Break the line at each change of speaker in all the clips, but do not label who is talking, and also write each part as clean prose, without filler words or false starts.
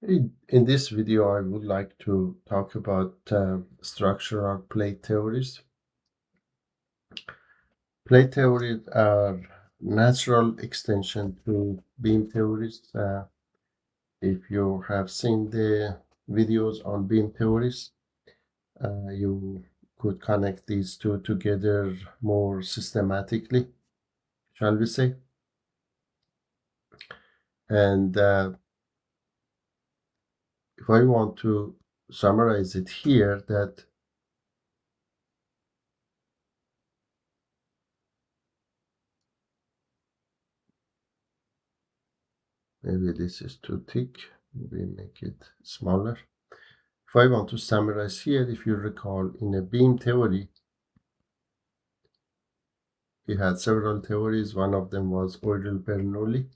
In this video, I would like to talk about structural plate theories. Plate theories are natural extension to beam theories. If you have seen the videos on beam theories, you could connect these two together more systematically, shall we say. And if I want to summarize it here, that maybe this is too thick, maybe make it smaller. If I want to summarize here, if you recall, in a beam theory, we had several theories. One of them was Euler-Bernoulli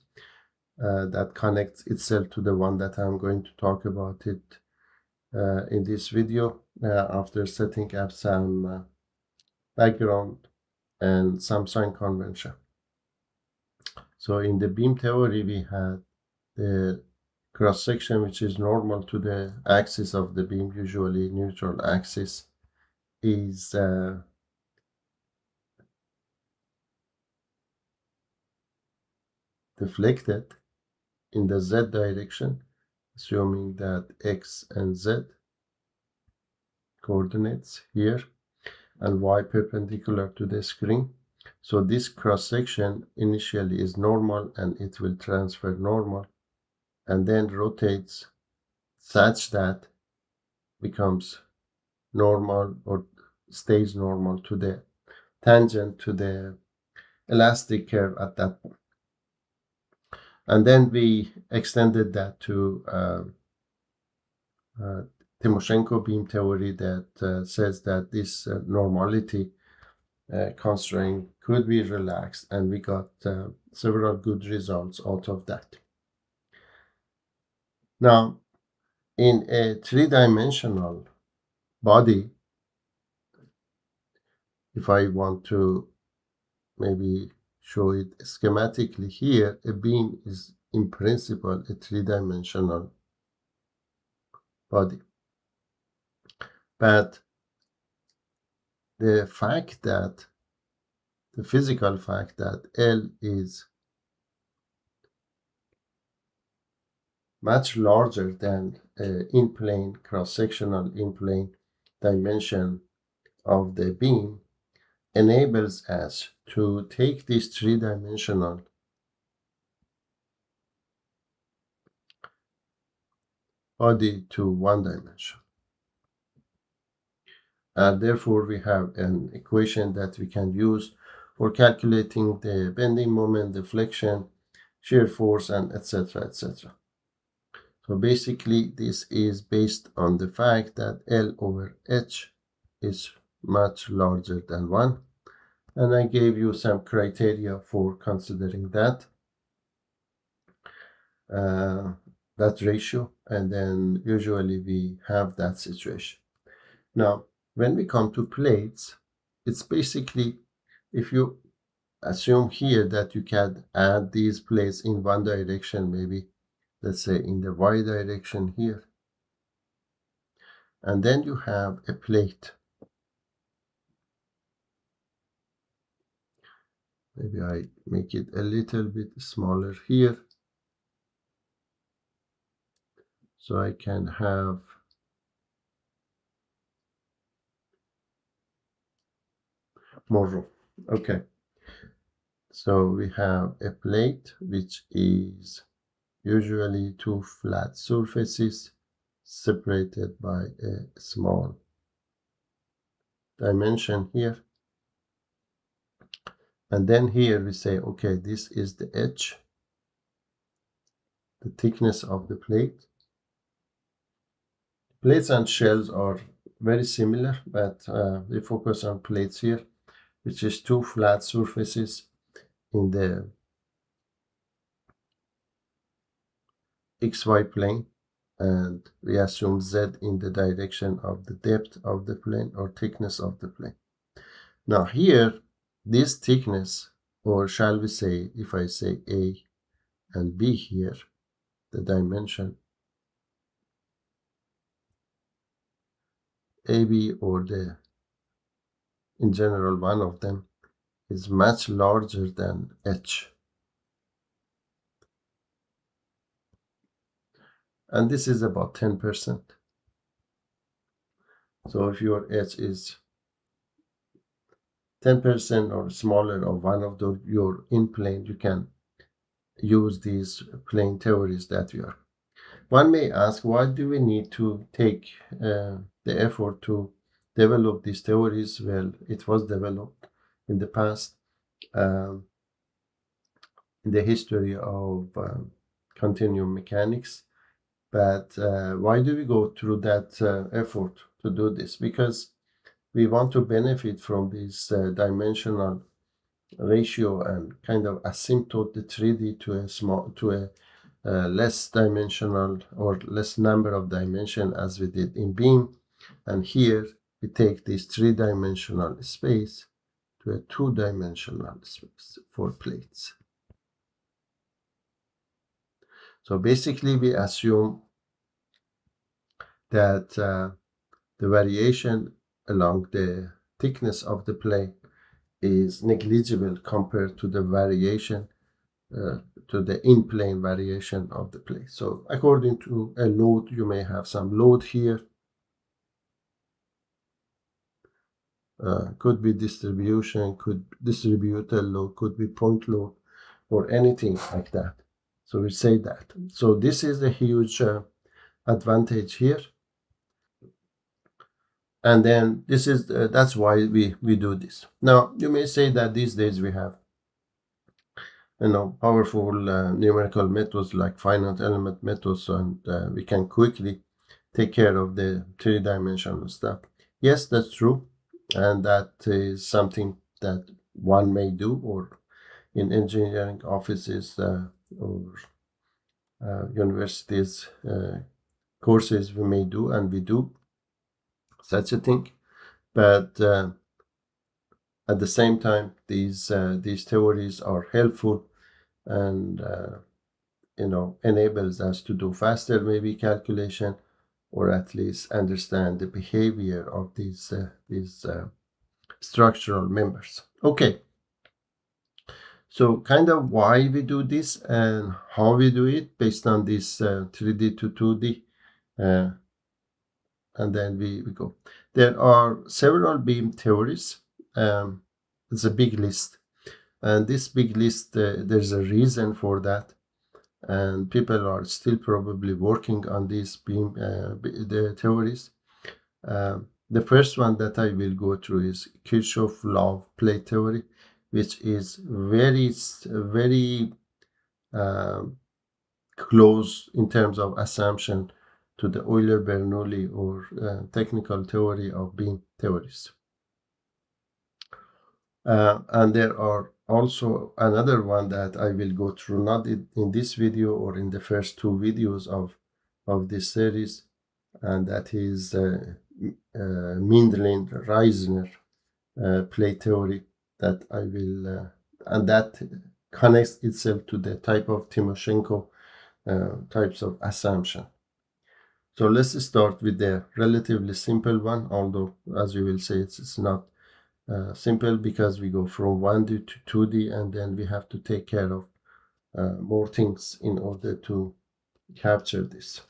that connects itself to the one that I'm going to talk about it in this video after setting up some background and some sign convention. So in the beam theory, we had the cross section, which is normal to the axis of the beam, usually neutral axis, is deflected in the z direction, assuming that x and z coordinates here and y perpendicular to the screen. So this cross section initially is normal and it will transfer normal and then rotates such that becomes normal or stays normal to the tangent to the elastic curve at that point. And then we extended that to Timoshenko beam theory that says that this normality constraint could be relaxed, and we got several good results out of that. Now, in a three-dimensional body, if I want to maybe show it schematically here, a beam is in principle a three-dimensional body. But the physical fact that L is much larger than in-plane, cross-sectional in-plane dimension of the beam enables us to take this three-dimensional body to one dimension. Therefore, we have an equation that we can use for calculating the bending moment, deflection, shear force, and etc., etc. So basically, this is based on the fact that L over H is much larger than 1. And I gave you some criteria for considering that ratio, and then usually we have that situation. Now, when we come to plates, it's basically, if you assume here that you can add these plates in one direction, maybe let's say in the y direction here, and then you have a plate. Maybe I make it a little bit smaller here, so I can have more room. Okay, so we have a plate which is usually two flat surfaces separated by a small dimension here. And then here we say, okay, this is the edge, the thickness of the plate. Plates and shells are very similar, but we focus on plates here, which is two flat surfaces in the XY plane, and we assume Z in the direction of the depth of the plane or thickness of the plane. Now here, this thickness, or shall we say, if I say A and B here, the dimension, AB or in general one of them is much larger than H. And this is about 10%. So if your H is 10% or smaller of one of your in-plane, you can use these plane theories that we are. One may ask, why do we need to take the effort to develop these theories? Well, it was developed in the past, in the history of continuum mechanics. But why do we go through that effort to do this? Because we want to benefit from this dimensional ratio and kind of asymptote the 3D to a less dimensional or less number of dimension as we did in beam. And here we take this 3-dimensional space to a 2-dimensional space for plates. So basically we assume that the variation along the thickness of the plate is negligible compared to the variation to the in-plane variation of the plate. So according to a load, you may have some load here. Could be distribution, could distributed load, could be point load, or anything like that. So we say that. So this is a huge advantage here. And then this is that's why we do this. Now you may say that these days we have powerful numerical methods like finite element methods, and we can quickly take care of the 3-dimensional stuff. Yes, that's true, and that is something that one may do, or in engineering offices or universities courses we may do, and we do such a thing. But at the same time, these theories are helpful and enables us to do faster maybe calculation, or at least understand the behavior of these structural members. Okay, so kind of why we do this and how we do it based on this 3D to 2D, and then we go. There are several beam theories. It's a big list, and this big list, there's a reason for that, and people are still probably working on these beam the theories. The first one that I will go through is Kirchhoff-Love plate theory, which is very close in terms of assumption to the Euler-Bernoulli or technical theory of beam theories. And there are also another one that I will go through, not in this video or in the first 2 videos of this series, and that is Mindlin-Reisner plate theory that I will, and that connects itself to the type of Timoshenko types of assumption. So let's start with the relatively simple one, although as you will say it's not simple, because we go from 1D to 2D, and then we have to take care of more things in order to capture this.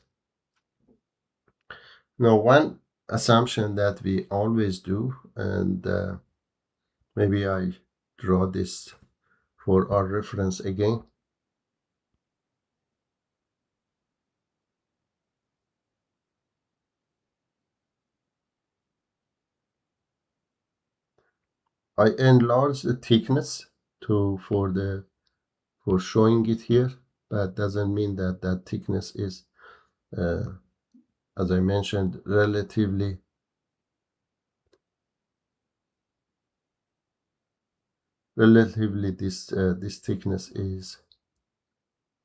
Now, one assumption that we always do, and maybe I draw this for our reference again. I enlarge the thickness for showing it here, but doesn't mean that that thickness is, as I mentioned, relatively this thickness is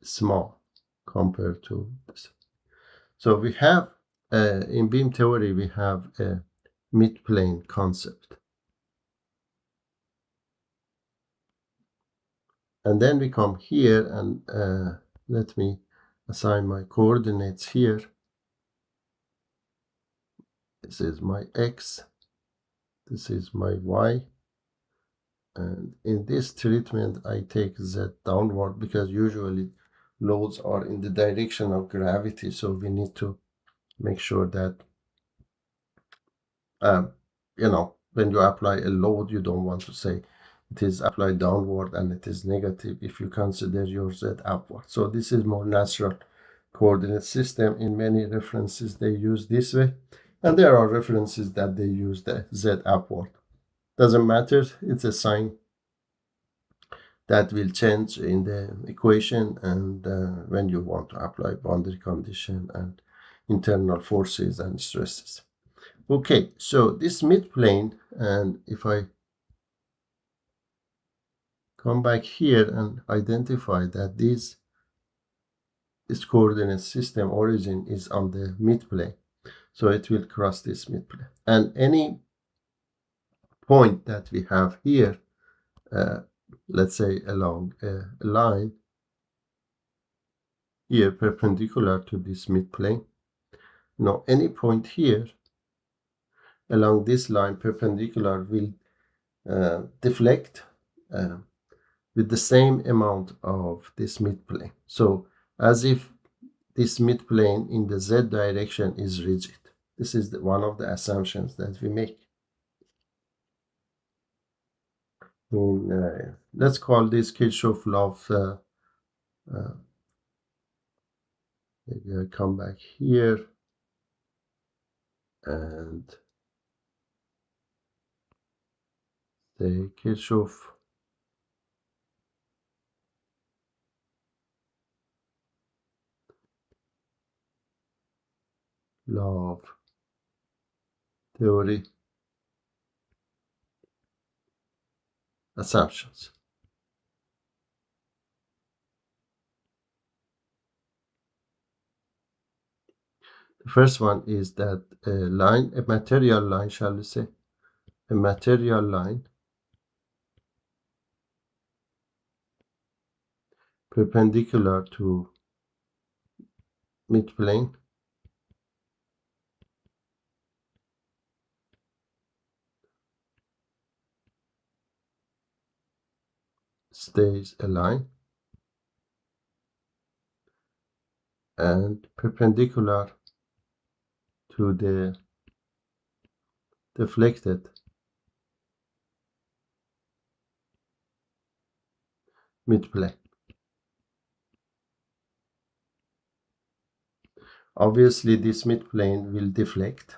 small compared to this. So we have in beam theory we have a mid-plane concept, and then we come here and let me assign my coordinates here. This is my X, this is my Y, and in this treatment I take Z downward because usually loads are in the direction of gravity, so we need to make sure that when you apply a load, you don't want to say it is applied downward and it is negative if you consider your Z upward. So this is more natural coordinate system. In many references they use this way, and there are references that they use the Z upward. Doesn't matter, it's a sign that will change in the equation, and when you want to apply boundary condition and internal forces and stresses. Okay, so this midplane, and if I come back here and identify that this coordinate system origin is on the midplane, so it will cross this midplane. And any point that we have here, let's say along a line here perpendicular to this midplane, any point here along this line perpendicular will deflect with the same amount of this midplane. So as if this midplane in the Z direction is rigid. This is one of the assumptions that we make. Let's call this Kirchhoff-Love. Maybe I come back here and say Kirchhoff-Love theory assumptions. The first one is that a material line, shall we say, a material line perpendicular to midplane stays a line, and perpendicular to the deflected midplane. Obviously this midplane will deflect.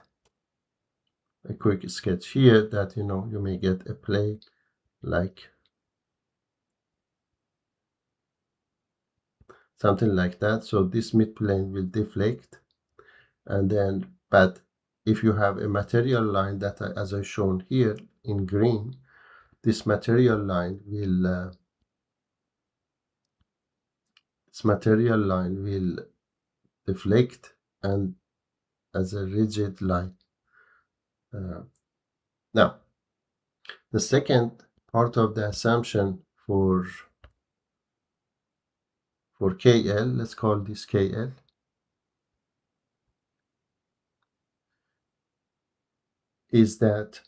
A quick sketch here that you may get a plane like something like that. So this midplane will deflect, and then but if you have a material line that as I shown here in green, this material line will deflect and as a rigid line. Now the second part of the assumption for KL, let's call this KL, is that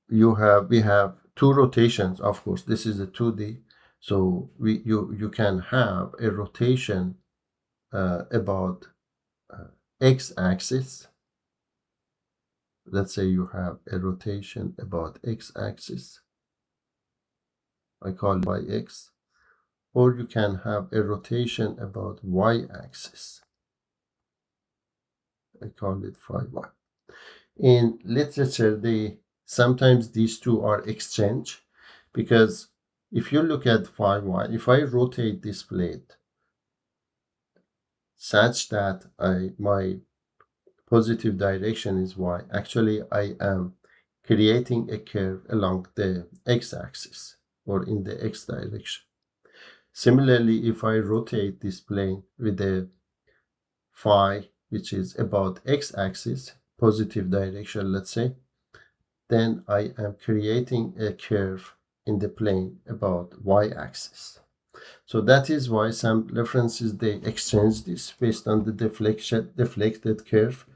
we have two rotations. Of course, this is a 2D, so you can have a rotation about x-axis. Let's say you have a rotation about x-axis. I call it yx. Or you can have a rotation about y-axis. I call it phi y. In literature, sometimes these two are exchanged, because if you look at phi y, if I rotate this plate such that my positive direction is y, actually I am creating a curve along the x-axis or in the x direction. Similarly, if I rotate this plane with a phi which is about x-axis, positive direction, let's say, then I am creating a curve in the plane about y-axis. So that is why some references, they exchange this based on the deflected curve,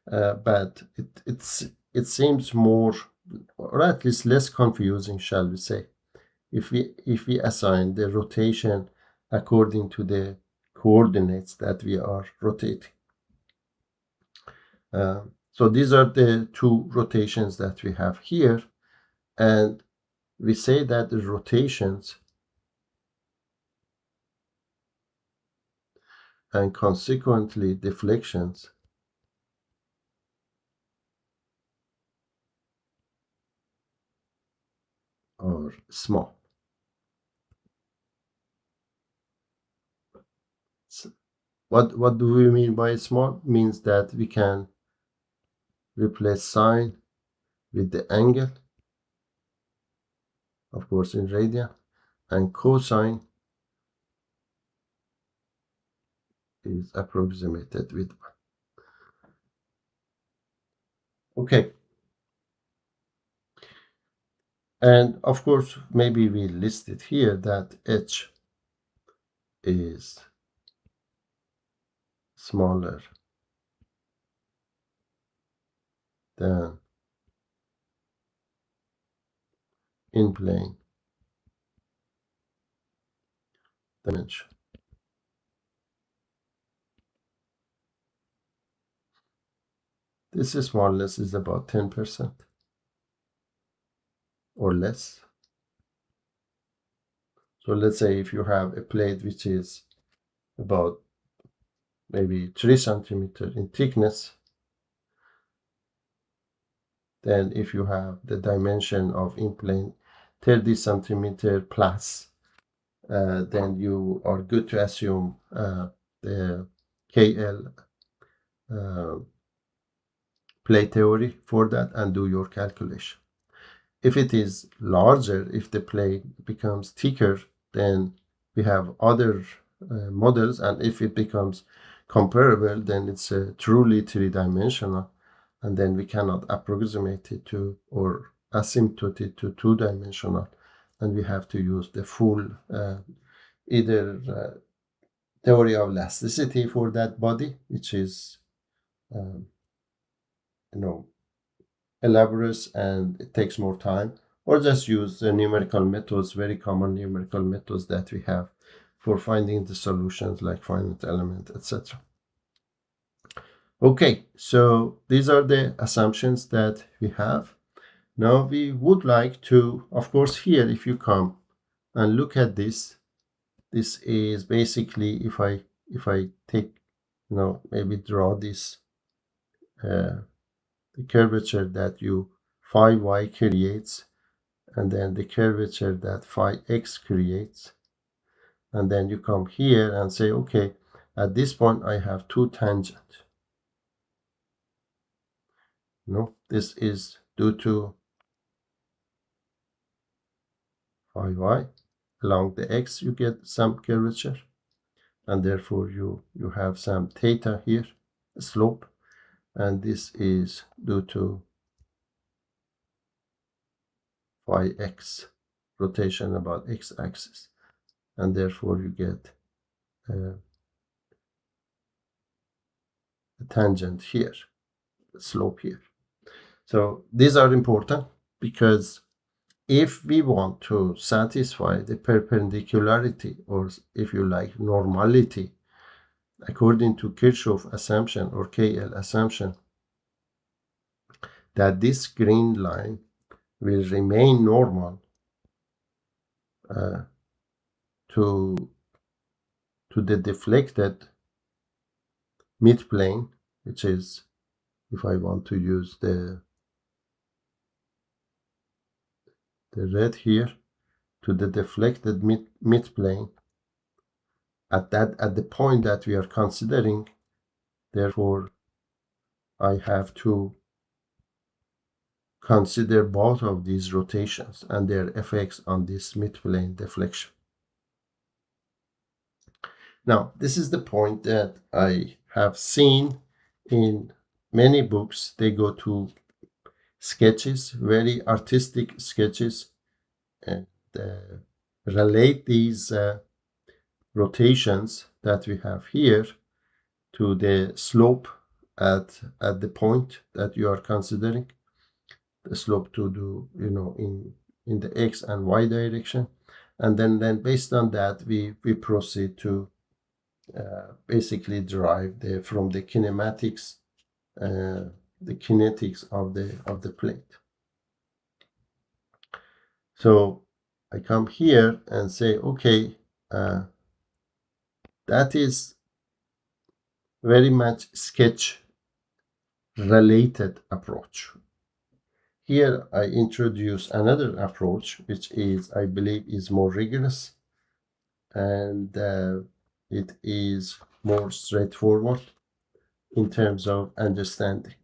but it seems more, or at least less confusing, shall we say, if we assign the rotation according to the coordinates that we are rotating. So these are the two rotations that we have here, and we say that the rotations and consequently deflections are small. So what do we mean by small? Means that we can replace sine with the angle, of course in radian, and cosine is approximated with 1. Okay, and of course maybe we listed here that h is smaller than in plane dimension. This smallness is about 10% or less. So let's say if you have a plate which is about maybe 3 centimeters in thickness, then if you have the dimension of in plane 30 centimeter plus, then you are good to assume the KL plate theory for that and do your calculation. If it is larger, if the plate becomes thicker, then we have other models, and if it becomes comparable, then it's truly three-dimensional, and then we cannot approximate it to or asymptote it to two-dimensional, and we have to use the full either theory of elasticity for that body, which is um, elaborate and it takes more time, or just use the numerical methods, very common numerical methods that we have for finding the solutions like finite element, etc. Okay, so these are the assumptions that we have. Now we would like to, of course, here if you come and look at this, this is basically, if I take, maybe draw this the curvature that phi y creates, and then the curvature that phi x creates, and then you come here and say, okay, at this point I have two tangents. This is due to phi y. Along the x you get some curvature, and therefore you have some theta here, slope, and this is due to phi x, rotation about x-axis, and therefore you get a tangent here, slope here. So these are important because if we want to satisfy the perpendicularity, or if you like normality, according to Kirchhoff assumption or KL assumption, that this green line will remain normal to the deflected midplane, which is, if I want to use the red here, to the deflected midplane at the point that we are considering. Therefore I have to consider both of these rotations and their effects on this midplane deflection. Now, this is the point that I have seen in many books. They go to sketches, very artistic sketches, and relate these rotations that we have here to the slope at the point that you are considering, the slope to do, in the x and y direction. And then based on that, we proceed to basically derive from the kinematics, the kinetics of the plate. So I come here and say, okay, that is very much sketch related approach. Here I introduce another approach, which is, I believe, is more rigorous, and it is more straightforward in terms of understanding.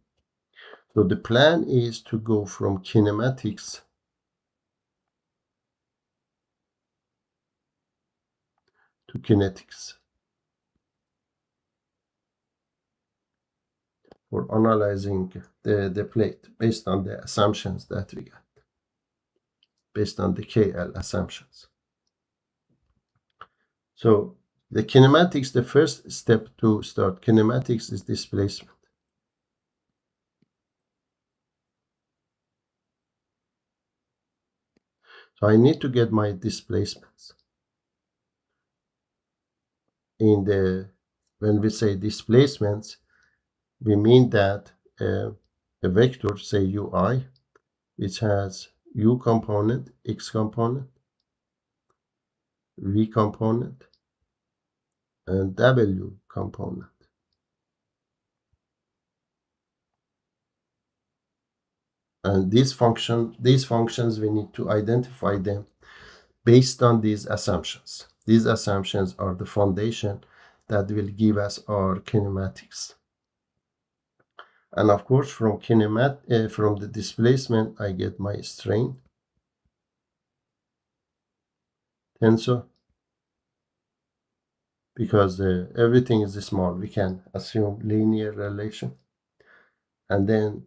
So the plan is to go from kinematics to kinetics for analyzing the plate based on the assumptions that we got, based on the KL assumptions. So the kinematics, the first step to start kinematics is displacement. So I need to get my displacements. When we say displacements, we mean that a vector, say ui, which has u component, x component, v component, and w component. And these functions, we need to identify them based on these assumptions. These assumptions are the foundation that will give us our kinematics. And of course, from the displacement, I get my strain tensor, because everything is small. We can assume linear relation, and then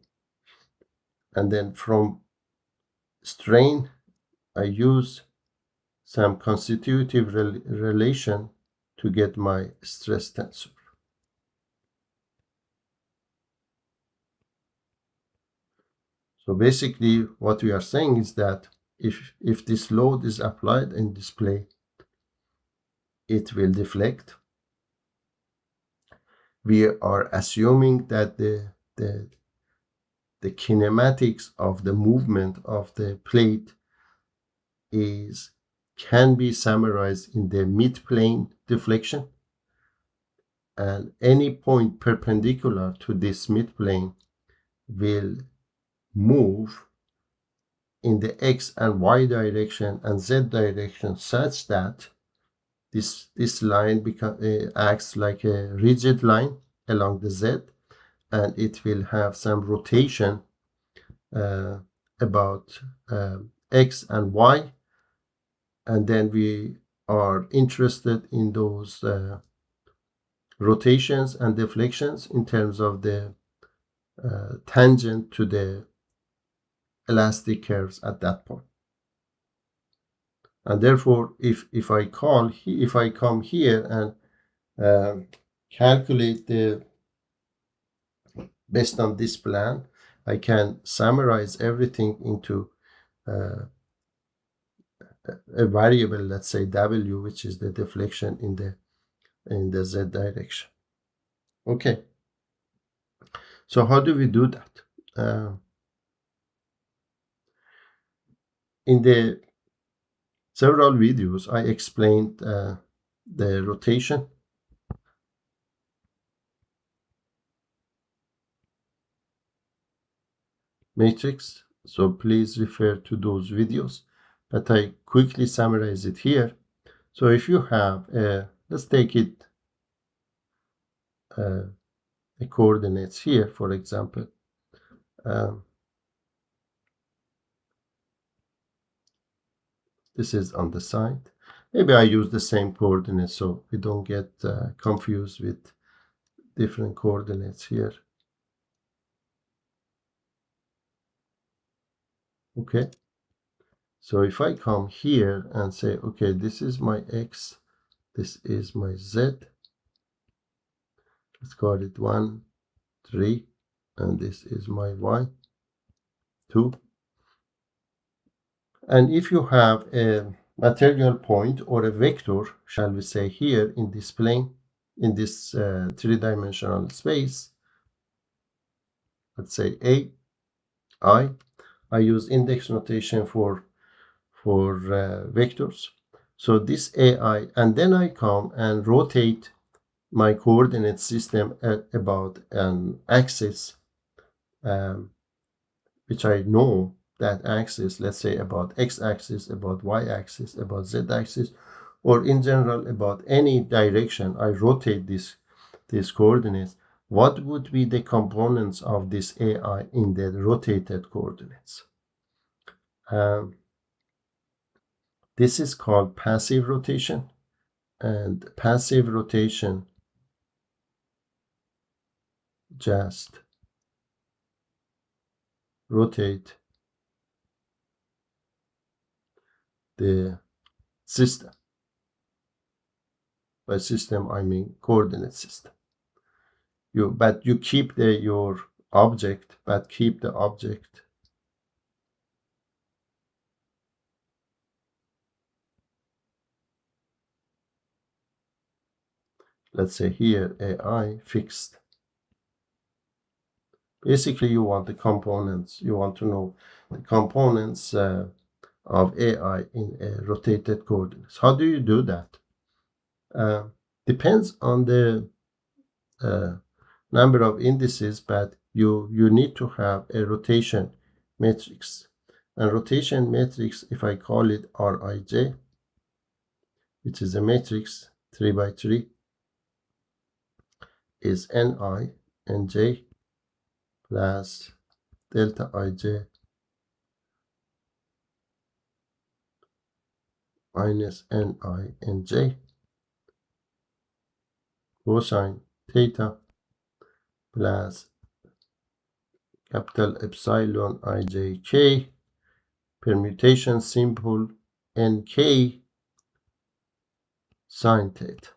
from strain, I use some constitutive relation to get my stress tensor. So basically, what we are saying is that if this load is applied in this plate, it will deflect. We are assuming that the kinematics of the movement of the plate can be summarized in the mid-plane deflection, and any point perpendicular to this mid-plane will move in the x and y direction and z direction such that this line acts like a rigid line along the z, and it will have some rotation about x and y, and then we are interested in those rotations and deflections in terms of the tangent to the elastic curves at that point. And therefore, if I come here and calculate based on this plan, I can summarize everything into a variable, let's say w, which is the deflection in the z direction. Okay. So how do we do that? In the several videos, I explained the rotation matrix. So please refer to those videos, but I quickly summarize it here. So if you have, let's take it the coordinates here, for example. This is on the side. Maybe I use the same coordinates so we don't get confused with different coordinates here. Okay. So if I come here and say, okay, this is my x This is my Z. Let's call it 1, 3, and this is my Y, 2. And if you have a material point or a vector, shall we say, here in this plane, in this three-dimensional space, let's say I use index notation for vectors. So this AI, and then I come and rotate my coordinate system at about an axis, which I know that axis, let's say about x-axis, about y-axis, about z-axis, or in general about any direction I rotate these coordinates. What would be the components of this AI in the rotated coordinates? This is called passive rotation, and passive rotation just rotate the system. By system I mean coordinate system. But you keep your object, but keep the object let's say here AI fixed. Basically, you want the components. You want to know the components of AI in rotated coordinates. How do you do that? Depends on the number of indices, but you need to have a rotation matrix. And rotation matrix, if I call it Rij, which is a matrix 3 by 3, is Ni and J plus delta Ij minus Ni and J cosine theta plus capital epsilon ijk permutation symbol nk sine theta.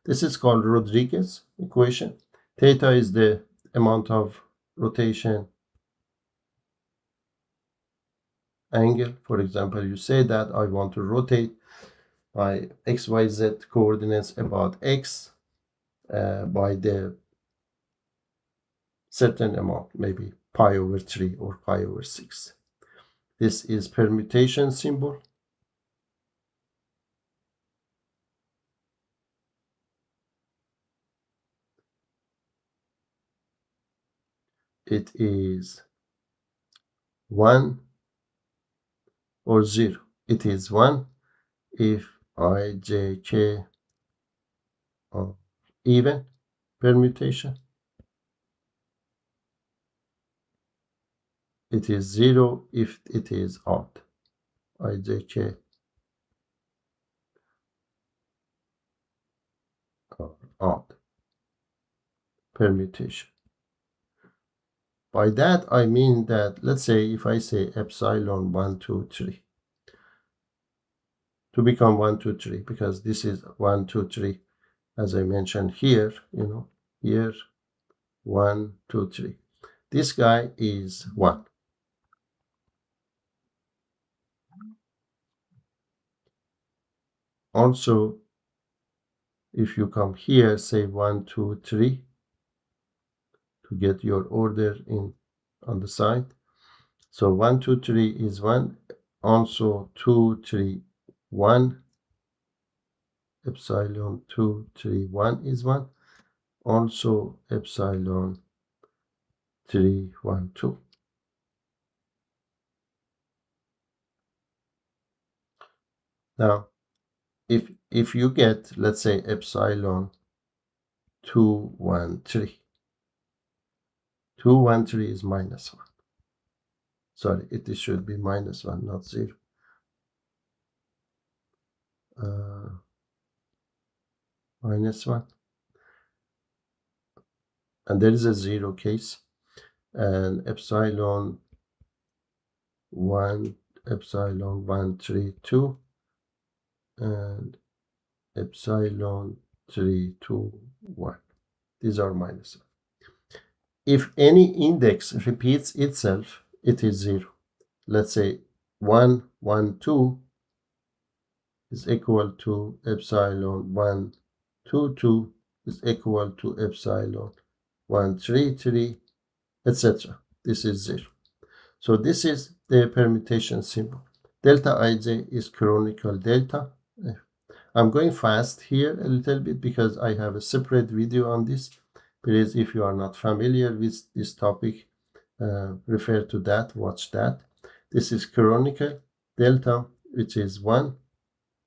This is called Rodriguez equation. Theta is the amount of rotation angle. For example, you say that I want to rotate my xyz coordinates about x by the certain amount, maybe pi over 3 or pi over 6. This is permutation symbol. It is 1 or 0. It is 1 if I, j, k are even permutation. It is 0 if it is odd. I, j, k are odd permutation. By that I mean that, let's say if I say epsilon 1, 2, 3 to become 1, 2, 3, because this is 1, 2, 3, as I mentioned here, here 1, 2, 3. This guy is 1. Also, if you come here, say 1, 2, 3 to get your order in on the side. So 1, 2, 3 is 1. Also 2, 3, 1. Epsilon 2, 3, 1 is 1. Also epsilon 3, 1, 2. Now, if you get, let's say, epsilon 2, 1, 3. 2, 1, 3 is minus 1. Sorry, it should be minus 1, not 0. Minus 1. And there is a 0 case. And epsilon 1, epsilon 1, 3, 2. And epsilon 3, 2, 1. These are minus. If any index repeats itself, it is 0. Let's say 1, 1, 2 is equal to epsilon 1, 2, 2 is equal to epsilon 1, 3, 3, etc. This is 0. So this is the permutation symbol. Delta ij is canonical delta. I'm going fast here a little bit because I have a separate video on this. Please, if you are not familiar with this topic, refer to that, watch that. This is canonical delta, which is 1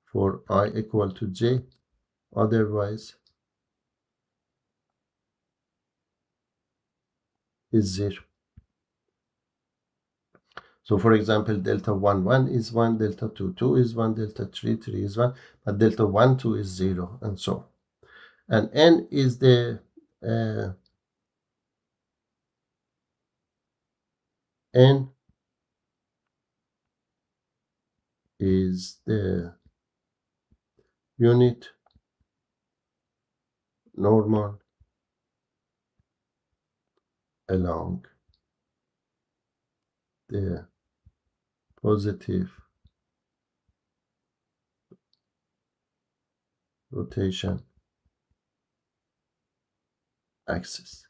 for I equal to j. Otherwise, is 0. So for example, delta 1, 1 is 1, delta 2, 2 is 1, delta 3, 3 is 1, but delta 1, 2 is 0, and so on. And n is the n is the unit normal along the positive rotation axis.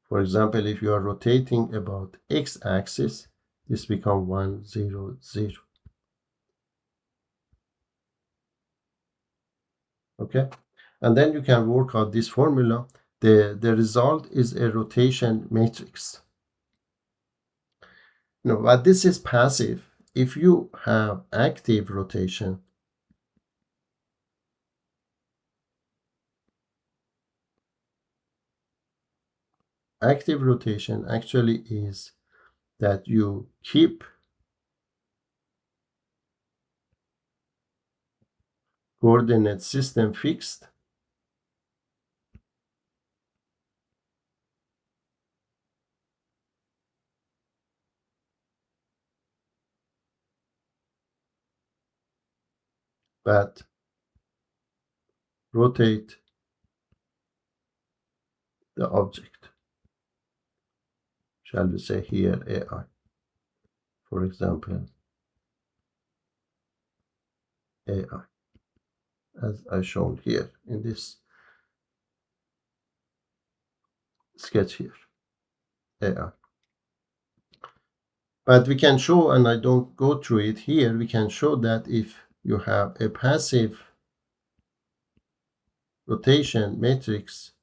For example, if you are rotating about x-axis, this becomes 1, 0, 0. Okay? And then you can work out this formula. The result is a rotation matrix. No, but this is passive. If you have active rotation, active rotation actually is that you keep coordinate system fixed but rotate the object. Shall we say here AI, for example, AI, as I shown here in this sketch here, AI. But we can show, and I don't go through it here, we can show that if you have a passive rotation matrix,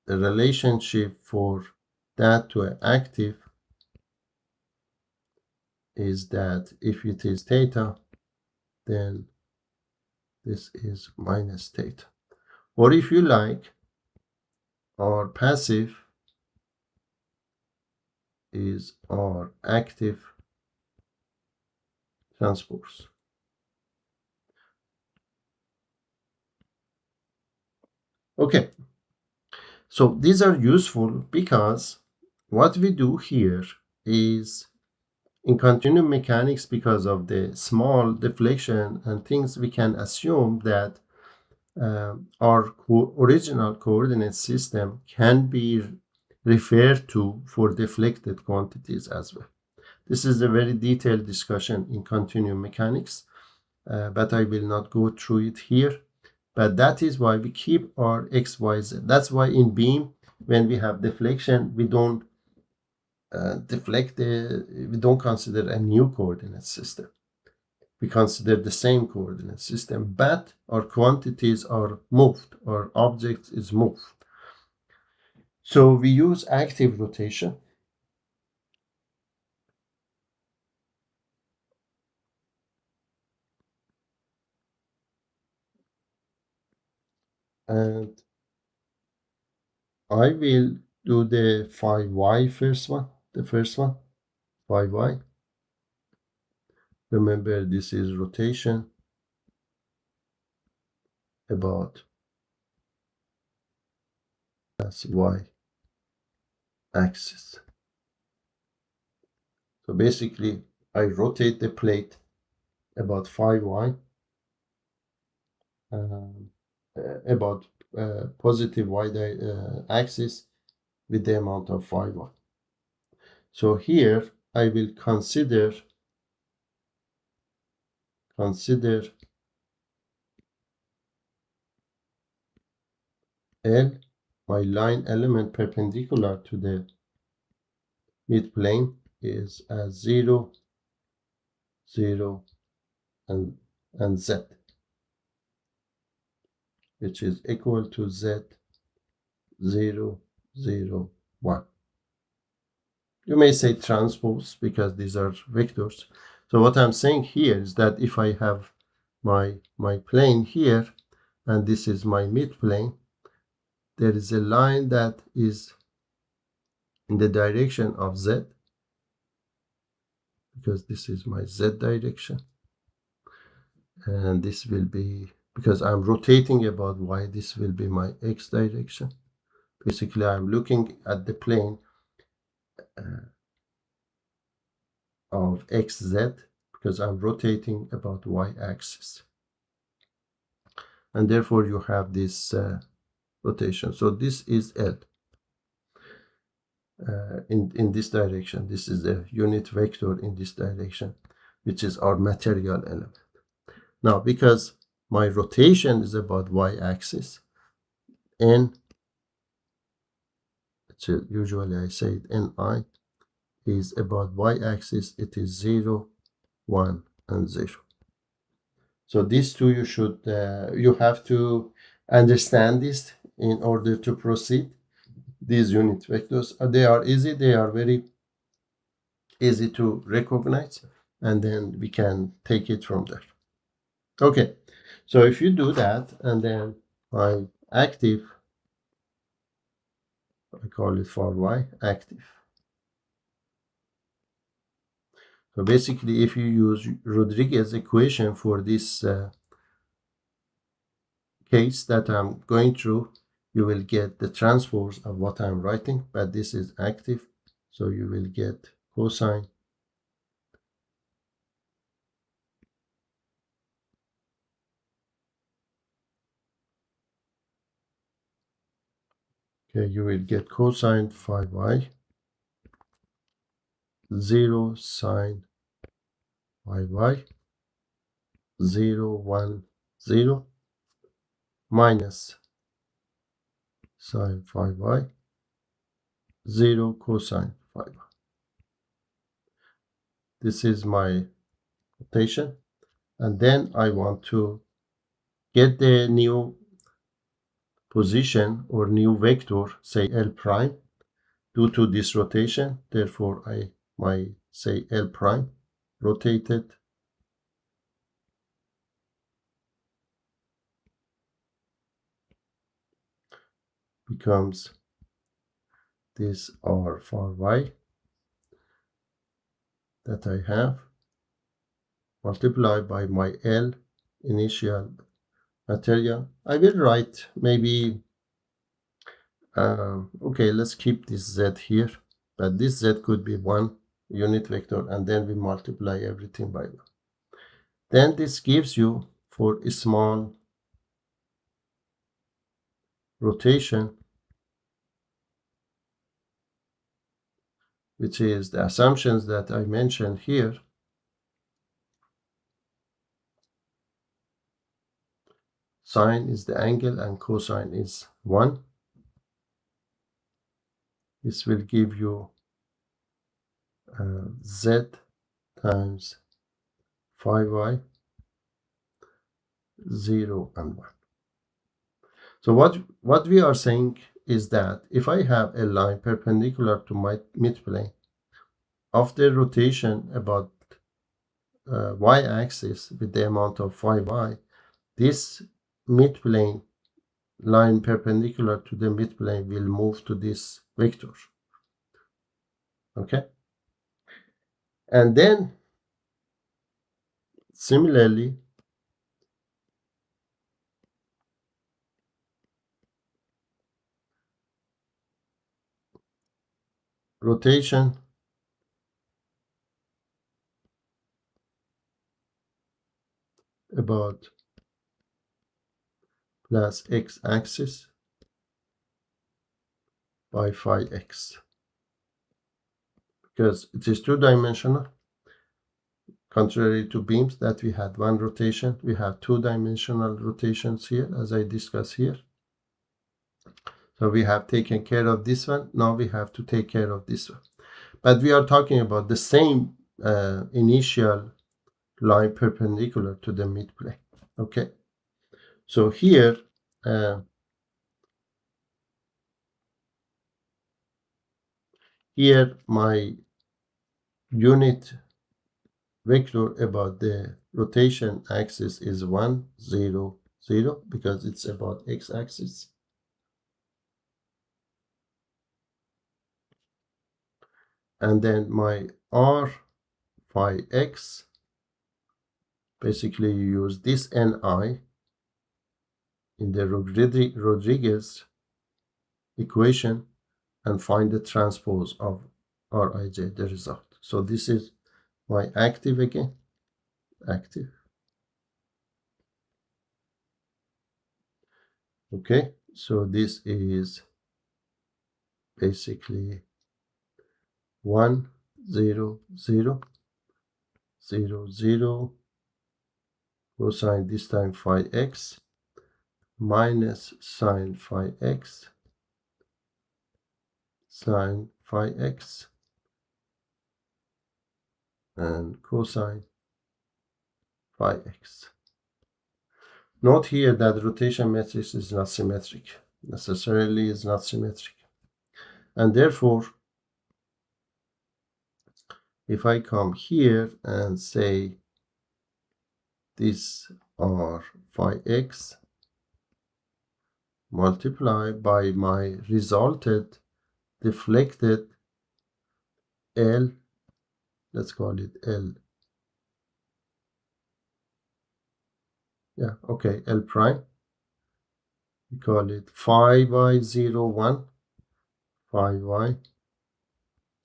the relationship for that to an active is that if it is theta, then this is minus theta. Or if you like, our passive is our active transpose. Okay, so these are useful because what we do here is in continuum mechanics, because of the small deflection and things, we can assume that our original coordinate system can be referred to for deflected quantities as well. This is a very detailed discussion in continuum mechanics, but I will not go through it here. But that is why we keep our x, y, z. That's why in beam, when we have deflection, we don't we don't consider a new coordinate system. We consider the same coordinate system, but our quantities are moved, our object is moved. So we use active rotation. And I will do the phi y first one, the first one, phi y. Remember, this is rotation about as y axis. So basically, I rotate the plate about phi y, um, about positive y axis with the amount of phi y. So here I will consider L, my line element perpendicular to the midplane, is as 0, 0, and z, which is equal to z 0, 0, 1. You may say transpose because these are vectors. So what I'm saying here is that if I have my plane here and this is my midplane, there is a line that is in the direction of z, because this is my z direction, and this will be, because I'm rotating about y, this will be my x direction. Basically, I'm looking at the plane of xz because I'm rotating about y axis, and therefore you have this rotation. So this is L in this direction. This is the unit vector in this direction, which is our material element. Now, because my rotation is about y axis, n, usually I say it, ni, is about y axis. It is 0, 1, and 0. So these two you have to understand this in order to proceed. These unit vectors, they are easy. They are very easy to recognize, and then we can take it from there. Okay, so if you do that, and then my active, I call it for y active. So basically, if you use Rodriguez equation for this case that I'm going through, you will get the transpose of what I'm writing, but this is active, so you will get cosine okay, you will get cosine phi y, 0 sine phi y, 0, 1, 0, minus sine phi y, 0 cosine phi y. This is my notation. And then I want to get the new position or new vector, say L prime, due to this rotation. Therefore, I might say L prime rotated becomes this R for y that I have multiplied by my L initial material. I will write maybe, okay, let's keep this Z here, but this Z could be one unit vector, and then we multiply everything by 1. Then this gives you, for a small rotation, which is the assumptions that I mentioned here, sine is the angle and cosine is 1. This will give you Z times phi y, 0 and 1. So what we are saying is that if I have a line perpendicular to my midplane, after rotation about y-axis with the amount of phi y, this midplane line perpendicular to the midplane will move to this vector. Okay? And then, similarly, rotation about plus x-axis by phi x. Because it is two-dimensional, contrary to beams that we had one rotation, we have two-dimensional rotations here, as I discussed here. So we have taken care of this one. Now we have to take care of this one. But we are talking about the same initial line perpendicular to the midplane. Okay. So here, here my unit vector about the rotation axis is 1, 0, 0 because it's about x-axis. And then my r phi x, basically you use this ni in the Rodriguez equation and find the transpose of Rij, the result. So this is my active again, active. Okay, so this is basically 1, 0, 0, 0, 0, cosine this time phi x minus sine phi x, sine phi x, and cosine phi x. Note here that rotation matrix is not symmetric, necessarily is not symmetric. And therefore, if I come here and say this r phi x multiplied by my resulted deflected L, let's call it L. Yeah, okay, L prime. We call it phi y 0, 1, phi y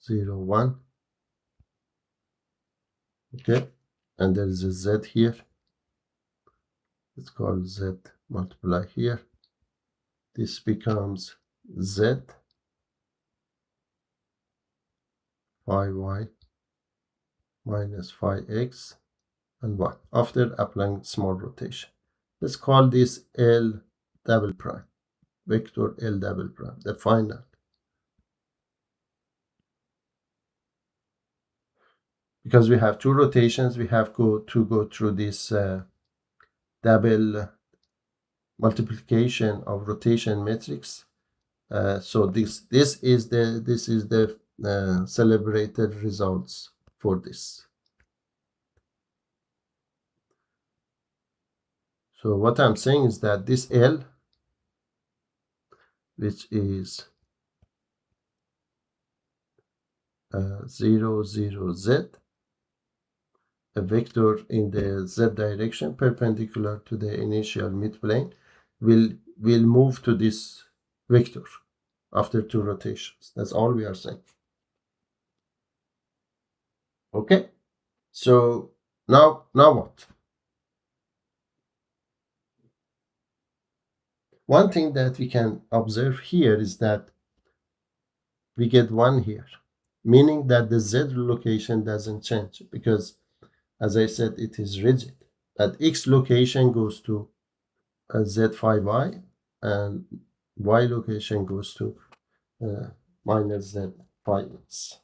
0, 1. Okay, and there is a z here. Let's call z multiply here. This becomes z phi y minus phi x and 1 after applying small rotation. Let's call this L double prime, vector L double prime, the final. Because we have two rotations, we have to go through this double multiplication of rotation matrix. So this is the celebrated results for this. So what I'm saying is that this L, which is 0, 0, z, a vector in the z direction perpendicular to the initial midplane, will move to this vector after two rotations. That's all we are saying. Okay, so now what? One thing that we can observe here is that we get 1 here, meaning that the z location doesn't change because, as I said, it is rigid. At x location goes to z phi y, and y location goes to minus z phi x.